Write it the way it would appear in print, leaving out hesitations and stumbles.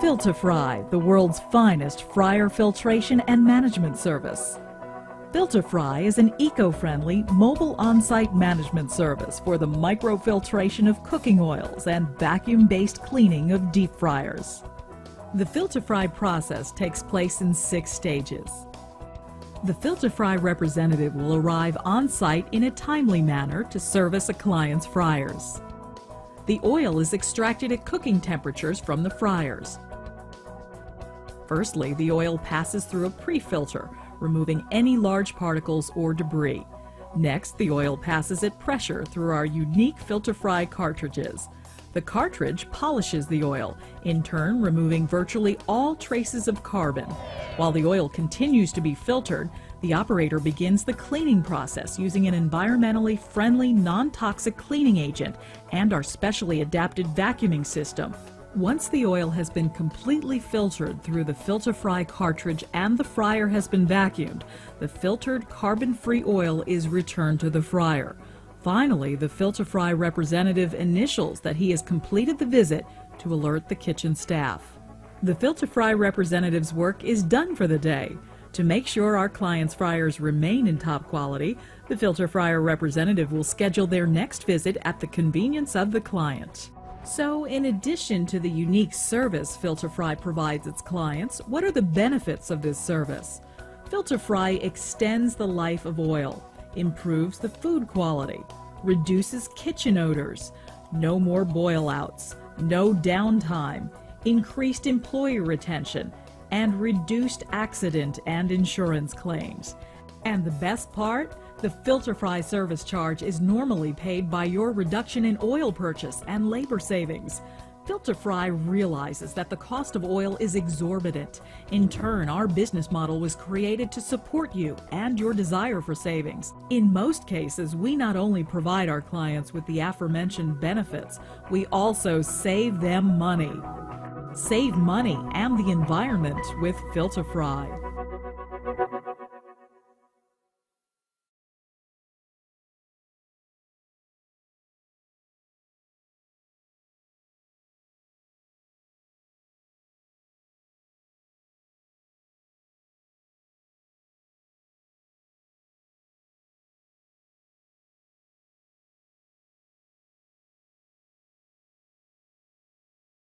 FilterFry, the world's finest fryer filtration and management service. FilterFry is an eco-friendly mobile on-site management service for the microfiltration of cooking oils and vacuum-based cleaning of deep fryers. The FilterFry process takes place in 6 stages. The FilterFry representative will arrive on-site in a timely manner to service a client's fryers. The oil is extracted at cooking temperatures from the fryers. Firstly, the oil passes through a pre-filter, removing any large particles or debris. Next, the oil passes at pressure through our unique FilterFry cartridges. The cartridge polishes the oil, in turn removing virtually all traces of carbon. While the oil continues to be filtered, the operator begins the cleaning process using an environmentally friendly, non-toxic cleaning agent and our specially adapted vacuuming system. Once the oil has been completely filtered through the FilterFry cartridge and the fryer has been vacuumed, the filtered carbon-free oil is returned to the fryer. Finally, the FilterFry representative initials that he has completed the visit to alert the kitchen staff. The FilterFry representative's work is done for the day. To make sure our clients' fryers remain in top quality, the FilterFryer representative will schedule their next visit at the convenience of the client. So, in addition to the unique service FilterFry provides its clients, what are the benefits of this service? FilterFry extends the life of oil, improves the food quality, reduces kitchen odors, no more boil-outs, no downtime, increased employee retention, and reduced accident and insurance claims. And the best part? The FilterFry service charge is normally paid by your reduction in oil purchase and labor savings. FilterFry realizes that the cost of oil is exorbitant. In turn, our business model was created to support you and your desire for savings. In most cases, we not only provide our clients with the aforementioned benefits, we also save them money. Save money and the environment with FilterFry.